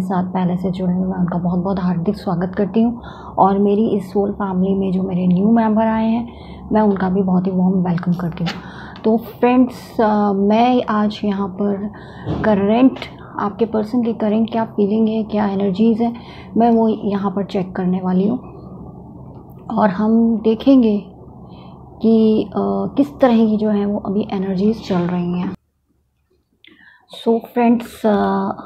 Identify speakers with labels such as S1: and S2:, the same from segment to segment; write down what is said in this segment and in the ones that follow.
S1: साथ पहले से जुड़े हुए हैं उनका बहुत बहुत हार्दिक स्वागत करती हूँ। और मेरी इस सोल फैमिली में जो मेरे न्यू मेंबर आए हैं मैं उनका भी बहुत ही वार्म वेलकम करती हूँ। तो फ्रेंड्स, मैं आज यहाँ पर करेंट आपके पर्सन की करेंट क्या फीलिंग है, क्या एनर्जीज़ है, मैं वो यहाँ पर चेक करने वाली हूँ और हम देखेंगे कि किस तरह की जो है वो अभी एनर्जीज़ चल रही हैं। सो फ्रेंड्स,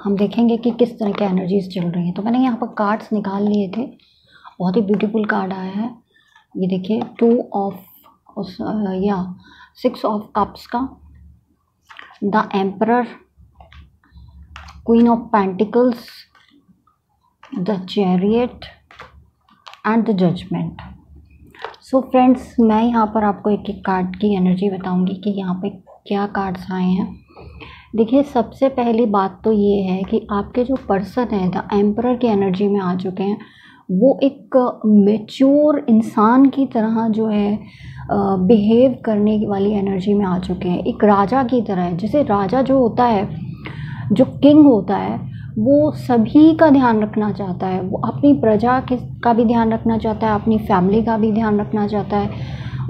S1: हम देखेंगे कि किस तरह की एनर्जीज़ चल रही हैं। तो मैंने यहाँ पर कार्ड्स निकाल लिए थे, बहुत ही ब्यूटीफुल कार्ड आया है। ये देखिए, 6 ऑफ कप्स का, the emperor, queen of pentacles, the chariot and the judgement. So friends, मैं यहाँ पर आपको एक एक कार्ड की एनर्जी बताऊंगी कि यहाँ पे क्या कार्ड्स आए हैं। देखिए, सबसे पहली बात तो ये है कि आपके जो पर्सन है द एम्परर की एनर्जी में आ चुके हैं। वो एक मैच्योर इंसान की तरह जो है बिहेव करने वाली एनर्जी में आ चुके हैं। एक राजा की तरह है। जैसे राजा जो होता है, जो किंग होता है, वो सभी का ध्यान रखना चाहता है। वो अपनी प्रजा का भी ध्यान रखना चाहता है, अपनी फैमिली का भी ध्यान रखना चाहता है।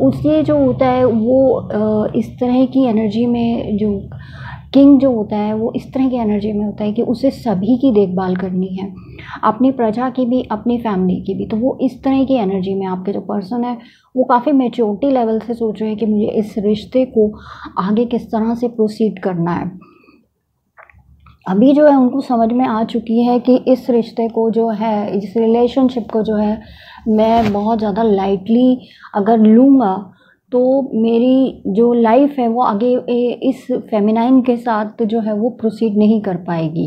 S1: उससे जो होता है वो इस तरह की एनर्जी में, जो किंग जो होता है वो इस तरह की एनर्जी में होता है कि उसे सभी की देखभाल करनी है, अपनी प्रजा की भी, अपनी फैमिली की भी। तो वो इस तरह की एनर्जी में आपके जो पर्सन है वो काफ़ी मैच्योरिटी लेवल से सोच रहे हैं कि मुझे इस रिश्ते को आगे किस तरह से प्रोसीड करना है। अभी जो है उनको समझ में आ चुकी है कि इस रिश्ते को जो है, इस रिलेशनशिप को जो है मैं बहुत ज़्यादा लाइटली अगर लूँगा तो मेरी जो लाइफ है वो आगे इस फेमिनाइन के साथ जो है वो प्रोसीड नहीं कर पाएगी।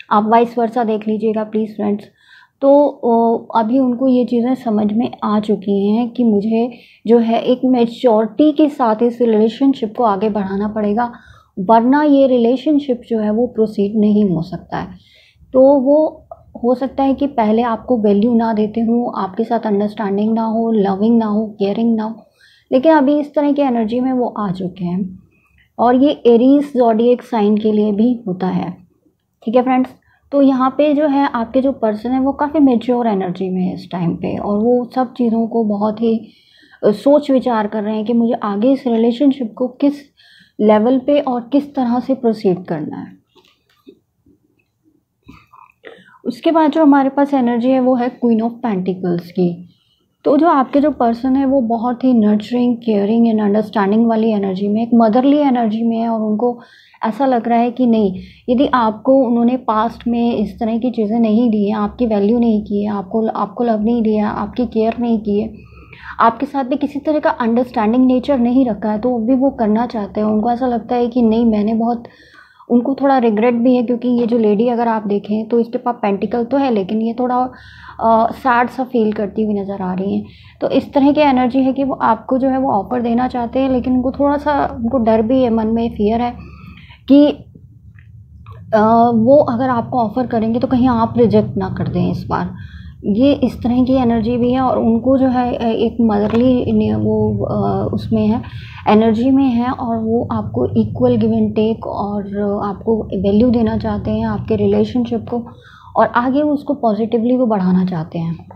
S1: आप वाइस वर्सा देख लीजिएगा प्लीज़ फ्रेंड्स। तो अभी उनको ये चीज़ें समझ में आ चुकी हैं कि मुझे जो है एक मैच्योरिटी के साथ इस रिलेशनशिप को आगे बढ़ाना पड़ेगा, वरना ये रिलेशनशिप जो है वो प्रोसीड नहीं हो सकता है। तो वो हो सकता है कि पहले आपको वैल्यू ना देते हों, आपके साथ अंडरस्टैंडिंग ना हो, लविंग ना हो, केयरिंग ना हो, लेकिन अभी इस तरह की एनर्जी में वो आ चुके हैं। और ये एरीज ज़ोडिएक साइन के लिए भी होता है। ठीक है फ्रेंड्स, तो यहाँ पे जो है आपके जो पर्सन है वो काफ़ी मैच्योर एनर्जी में है इस टाइम पे, और वो सब चीज़ों को बहुत ही सोच विचार कर रहे हैं कि मुझे आगे इस रिलेशनशिप को किस लेवल पे और किस तरह से प्रोसीड करना है। उसके बाद जो हमारे पास एनर्जी है वो है क्वीन ऑफ पेंटिकल्स की। तो जो आपके जो पर्सन है वो बहुत ही नर्चरिंग, केयरिंग एंड अंडरस्टैंडिंग वाली एनर्जी में, एक मदरली एनर्जी में है। और उनको ऐसा लग रहा है कि नहीं, यदि आपको उन्होंने पास्ट में इस तरह की चीज़ें नहीं दी हैं, आपकी वैल्यू नहीं की है, आपको लव नहीं दिया, आपकी केयर नहीं की है, आपके साथ भी किसी तरह का अंडरस्टैंडिंग नेचर नहीं रखा है, तो भी वो करना चाहते हैं। उनको ऐसा लगता है कि नहीं, मैंने बहुत, उनको थोड़ा रिग्रेट भी है, क्योंकि ये जो लेडी अगर आप देखें तो इसके पास पेंटिकल तो है लेकिन ये थोड़ा सैड सा फील करती हुई नज़र आ रही हैं। तो इस तरह की एनर्जी है कि वो आपको जो है वो ऑफ़र देना चाहते हैं, लेकिन उनको थोड़ा सा, उनको डर भी है, मन में फियर है कि वो अगर आपको ऑफ़र करेंगे तो कहीं आप रिजेक्ट ना कर दें इस बार। ये इस तरह की एनर्जी भी है। और उनको जो है एक मदरली वो उसमें है, एनर्जी में है, और वो आपको इक्वल गिव एंड टेक और आपको वैल्यू देना चाहते हैं आपके रिलेशनशिप को, और आगे उसको पॉजिटिवली वो बढ़ाना चाहते हैं।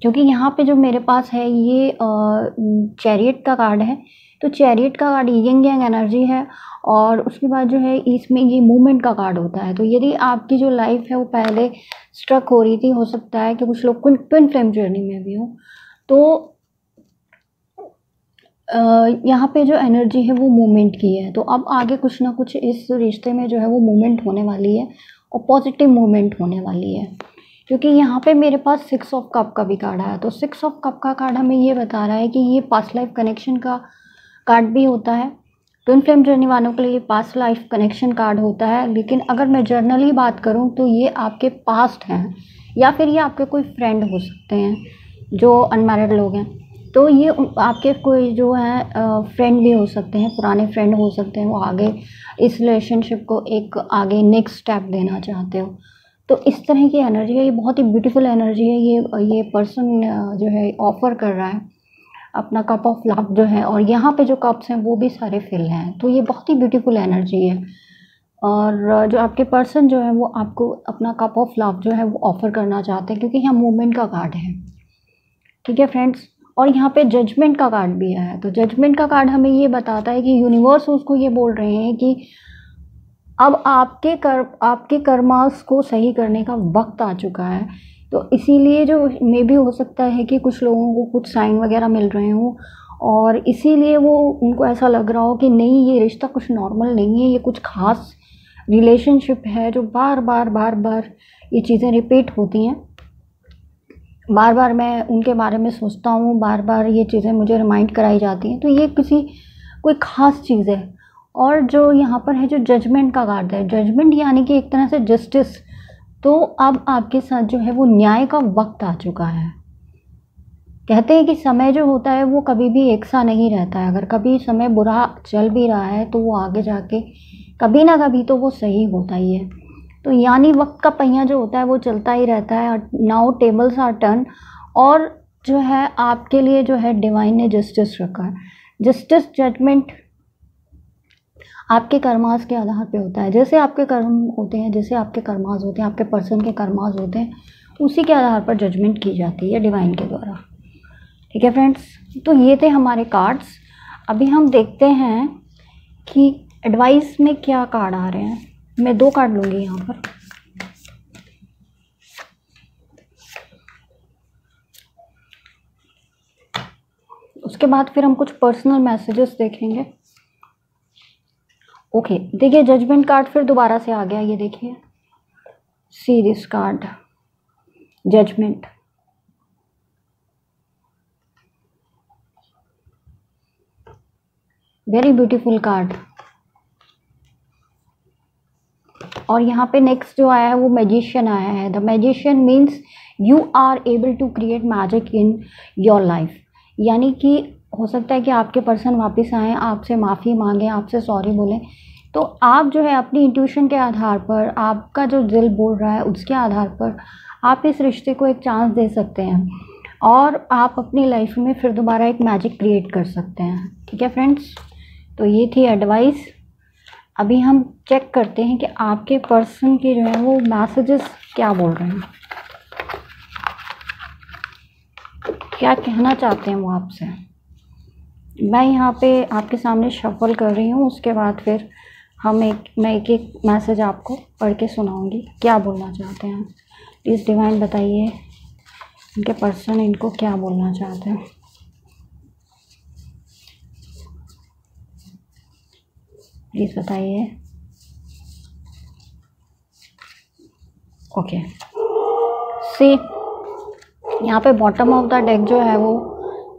S1: क्योंकि यहाँ पे जो मेरे पास है ये चैरियट का कार्ड है। तो चैरियट का कार्ड यिंग यांग एनर्जी है, और उसके बाद जो है इसमें ये मूवमेंट का कार्ड होता है। तो यदि आपकी जो लाइफ है वो पहले स्ट्रक हो रही थी, हो सकता है कि कुछ लोग ट्विन फ्लेम जर्नी में भी हो, तो यहाँ पे जो एनर्जी है वो मूवमेंट की है। तो अब आगे कुछ ना कुछ इस रिश्ते में जो है वो मूवमेंट होने वाली है, और पॉजिटिव मूवमेंट होने वाली है। क्योंकि यहाँ पे मेरे पास 6 ऑफ कप का भी कार्ड आया। तो 6 ऑफ कप का कार्ड हमें ये बता रहा है कि ये पास्ट लाइफ कनेक्शन का कार्ड भी होता है। ट्विन फ्लेम जर्नी वालों के लिए पास्ट लाइफ कनेक्शन कार्ड होता है। लेकिन अगर मैं जर्नली बात करूँ तो ये आपके पास्ट हैं, या फिर ये आपके कोई फ्रेंड हो सकते हैं जो अनमैरिड लोग हैं। तो ये आपके कोई जो है फ्रेंड भी हो सकते हैं, पुराने फ्रेंड हो सकते हैं, वो आगे इस रिलेशनशिप को एक आगे नेक्स्ट स्टेप देना चाहते हो। तो इस तरह की एनर्जी है। ये बहुत ही ब्यूटीफुल एनर्जी है। ये पर्सन जो है ऑफ़र कर रहा है अपना कप ऑफ लव जो है, और यहाँ पे जो कप्स हैं वो भी सारे फिल हैं। तो ये बहुत ही ब्यूटीफुल एनर्जी है। और जो आपके पर्सन जो है वो आपको अपना कप ऑफ लव जो है वो ऑफ़र करना चाहते हैं, क्योंकि यहाँ मूवमेंट का कार्ड है। ठीक है फ्रेंड्स, और यहाँ पे जजमेंट का कार्ड भी आया है। तो जजमेंट का कार्ड हमें ये बताता है कि यूनिवर्स उसको ये बोल रहे हैं कि अब आपके कर्मास को सही करने का वक्त आ चुका है। तो इसीलिए जो मे भी हो सकता है कि कुछ लोगों को कुछ साइन वगैरह मिल रहे हों, और इसीलिए वो उनको ऐसा लग रहा हो कि नहीं, ये रिश्ता कुछ नॉर्मल नहीं है, ये कुछ ख़ास रिलेशनशिप है जो बार बार ये चीज़ें रिपीट होती हैं। बार बार मैं उनके बारे में सोचता हूँ, बार बार ये चीज़ें मुझे रिमाइंड कराई जाती हैं। तो ये कोई ख़ास चीज़ है। और जो यहाँ पर है जो जजमेंट का कार्ड है, जजमेंट यानी कि एक तरह से जस्टिस। तो अब आपके साथ जो है वो न्याय का वक्त आ चुका है। कहते हैं कि समय जो होता है वो कभी भी एक सा नहीं रहता है। अगर कभी समय बुरा चल भी रहा है तो वो आगे जाके कभी ना कभी तो वो सही होता ही है। तो यानी वक्त का पहिया जो होता है वो चलता ही रहता है। नाउ टेबल्स आर टर्न, और जो है आपके लिए जो है डिवाइन ने जस्टिस रखा है। जस्टिस जजमेंट आपके कर्मास के आधार पे होता है। जैसे आपके कर्म होते हैं, जैसे आपके कर्मास होते हैं, आपके पर्सन के कर्मास होते हैं, उसी के आधार पर जजमेंट की जाती है डिवाइन के द्वारा। ठीक है फ्रेंड्स, तो ये थे हमारे कार्ड्स। अभी हम देखते हैं कि एडवाइस में क्या कार्ड आ रहे हैं। मैं 2 कार्ड लूँगी यहाँ पर। उसके बाद फिर हम कुछ पर्सनल मैसेजेस देखेंगे। ओके, देखिए जजमेंट कार्ड फिर दोबारा से आ गया। ये देखिए, see this card, judgement. Very beautiful card. और यहाँ पे नेक्स्ट जो आया है वो मैजिशियन आया है। The magician means you are able to create magic in your life. यानी कि हो सकता है कि आपके पर्सन वापस आएँ, आपसे माफ़ी मांगें, आपसे सॉरी बोलें। तो आप जो है अपनी इंट्यूशन के आधार पर, आपका जो दिल बोल रहा है उसके आधार पर आप इस रिश्ते को एक चांस दे सकते हैं, और आप अपनी लाइफ में फिर दोबारा एक मैजिक क्रिएट कर सकते हैं। ठीक है फ्रेंड्स, तो ये थी एडवाइस। अभी हम चेक करते हैं कि आपके पर्सन के जो है वो मैसेजेस क्या बोल रहे हैं, क्या कहना चाहते हैं वो आपसे। मैं यहाँ पे आपके सामने शफल कर रही हूँ, उसके बाद फिर मैं एक एक मैसेज आपको पढ़ के सुनाऊँगी, क्या बोलना चाहते हैं। प्लीज़ डिवाइन बताइए इनके पर्सन इनको क्या बोलना चाहते हैं। प्लीज़ बताइए। ओके, सी यहाँ पे बॉटम ऑफ द डेक जो है वो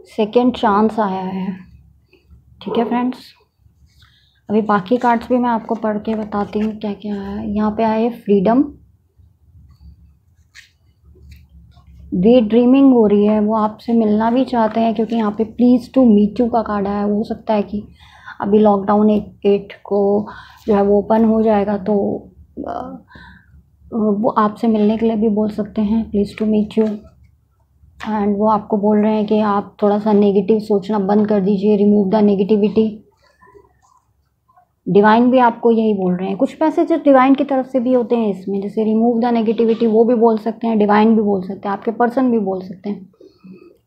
S1: सेकेंड चांस आया है। ठीक है फ्रेंड्स, अभी बाकी कार्ड्स भी मैं आपको पढ़ के बताती हूँ क्या क्या है। यहाँ पे आए फ्रीडम, डे ड्रीमिंग हो रही है, वो आपसे मिलना भी चाहते हैं, क्योंकि यहाँ पे प्लीज़ टू मीट यू का कार्ड आया है। हो सकता है कि अभी लॉकडाउन 8 को जो है वो ओपन हो जाएगा, तो वो आपसे मिलने के लिए भी बोल सकते हैं, please to meet you. And वो आपको बोल रहे हैं कि आप थोड़ा सा नेगेटिव सोचना बंद कर दीजिए, रिमूव द नेगेटिविटी। डिवाइन भी आपको यही बोल रहे हैं। कुछ मैसेजेस डिवाइन की तरफ से भी होते हैं इसमें, जैसे रिमूव द नेगेटिविटी, वो भी बोल सकते हैं, डिवाइन भी बोल सकते हैं, आपके पर्सन भी बोल सकते हैं।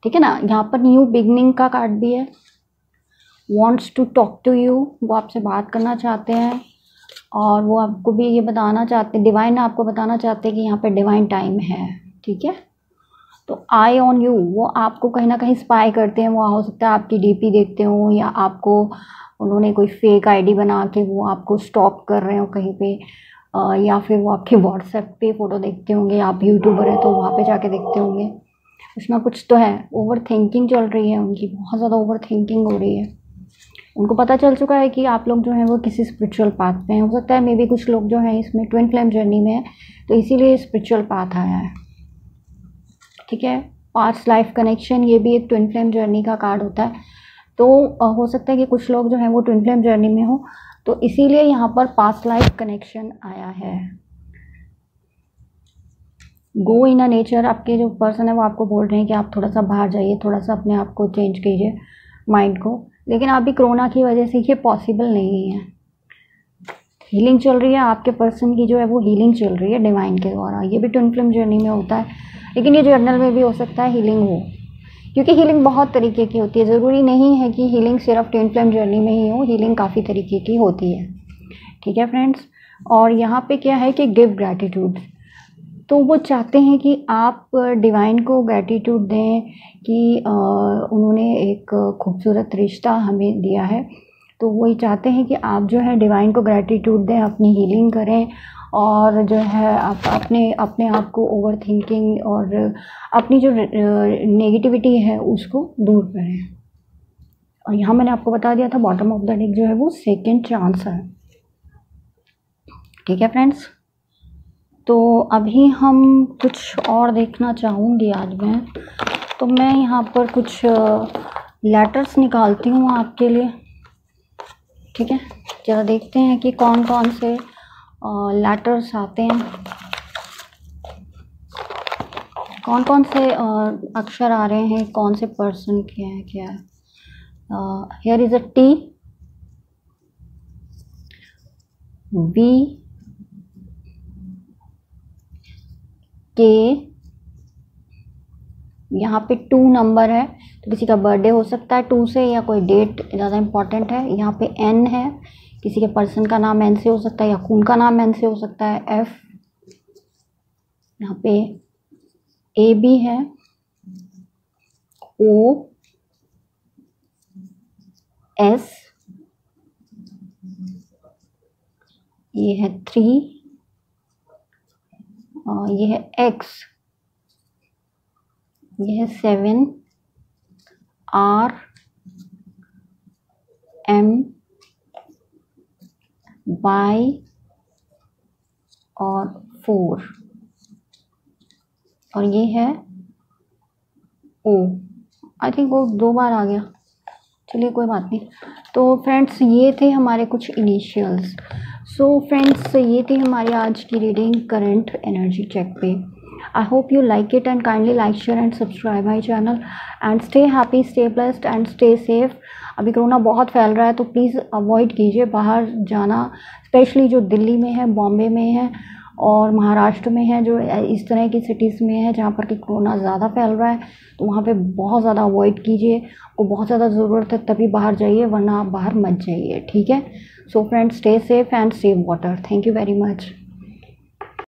S1: ठीक है ना। यहाँ पर न्यू बिगनिंग का कार्ड भी है, wants to talk to you, वो आपसे बात करना चाहते हैं, और वो आपको भी ये बताना चाहते हैं, डिवाइन आपको बताना चाहते हैं कि यहाँ पे डिवाइन टाइम है। ठीक है, तो आई ऑन यू, वो आपको कहीं ना कहीं स्पाई करते हैं। वो हो सकता है आपकी डीपी देखते हो, या आपको उन्होंने कोई फेक आईडी बना के वो आपको स्टॉक कर रहे हो कहीं पे, या फिर वो आपके व्हाट्सएप पे फ़ोटो देखते होंगे, आप यूट्यूबर हैं तो वहाँ पे जाके देखते होंगे। उसमें कुछ तो है, ओवर थिंकिंग चल रही है उनकी, बहुत ज़्यादा ओवर थिंकिंग हो रही है। उनको पता चल चुका है कि आप लोग जो हैं वो किसी स्पिरिचुअल पाथ पे हैं। हो सकता है मे बी कुछ लोग जो हैं इसमें ट्विन फ्लेम जर्नी में है, तो इसीलिए स्पिरिचुअल पाथ आया है। ठीक है, पास्ट लाइफ कनेक्शन, ये भी एक ट्विन फ्लेम जर्नी का कार्ड होता है। तो हो सकता है कि कुछ लोग जो हैं वो ट्विन फ्लेम जर्नी में हो, तो इसीलिए यहाँ पर पास्ट लाइफ कनेक्शन आया है। गो इन अ नेचर, आपके जो पर्सन है वो आपको बोल रहे हैं कि आप थोड़ा सा बाहर जाइए, थोड़ा सा अपने आप को चेंज कीजिए, माइंड को। लेकिन अभी कोरोना की वजह से ये पॉसिबल नहीं है। हीलिंग चल रही है, आपके पर्सन की जो है वो हीलिंग चल रही है डिवाइन के द्वारा। ये भी ट्विन फ्लेम जर्नी में होता है, लेकिन ये जर्नल में भी हो सकता है हीलिंग हो, क्योंकि हीलिंग बहुत तरीके की होती है। ज़रूरी नहीं है कि हीलिंग सिर्फ ट्विन फ्लेम जर्नी में ही हो, हीलिंग काफ़ी तरीके की होती है। ठीक है फ्रेंड्स, और यहाँ पे क्या है कि गिव ग्रैटिट्यूड। तो वो चाहते हैं कि आप डिवाइन को ग्रैटिट्यूड दें कि उन्होंने एक खूबसूरत रिश्ता हमें दिया है। तो वही चाहते हैं कि आप जो है डिवाइन को ग्रैटिट्यूड दें, अपनी हीलिंग करें, और जो है आप अपने अपने आप को ओवर थिंकिंग और अपनी जो नेगेटिविटी है उसको दूर करें। और यहाँ मैंने आपको बता दिया था बॉटम ऑफ द डेक जो है वो सेकंड चांस है। ठीक है फ्रेंड्स, तो अभी हम कुछ और देखना चाहूँगी आज मैं। तो मैं यहाँ पर कुछ लेटर्स निकालती हूँ आपके लिए। ठीक है, ज़रा देखते हैं कि कौन कौन से लेटर्स आते हैं, कौन कौन से अक्षर आ रहे हैं, कौन से पर्सन के हैं, क्या है। Here is a T, V, K, यहाँ पे 2 नंबर है, तो किसी का बर्थडे हो सकता है 2 से, या कोई डेट ज़्यादा इम्पॉर्टेंट है। यहाँ पे एन है, किसी के पर्सन का नाम एन से हो सकता है, या खून का नाम एन से हो सकता है। एफ, यहाँ पे ए भी है, ओ, एस, ये है 3, और ये है एक्स, ये है 7, आर, एम, वाई और 4, और ये है ओ। आई थिंक वो 2 बार आ गया, चलिए कोई बात नहीं। तो फ्रेंड्स ये थे हमारे कुछ इनिशियल्स। सो फ्रेंड्स ये थी हमारी आज की रीडिंग करंट एनर्जी चेक पे। I hope you like it, and kindly like, share and subscribe my channel, and stay happy, stay blessed and stay safe. अभी कोरोना बहुत फैल रहा है, तो प्लीज़ अवॉइड कीजिए बाहर जाना, स्पेशली जो दिल्ली में है, बॉम्बे में है और महाराष्ट्र में है, जो इस तरह की सिटीज़ में है जहाँ पर कि कोरोना ज़्यादा फैल रहा है, तो वहाँ पे बहुत ज़्यादा अवॉइड कीजिए। को बहुत ज़्यादा ज़रूरत है तभी बाहर जाइए, वरना आप बाहर मत जाइए। ठीक है, so friends stay safe and save water. Thank you very much.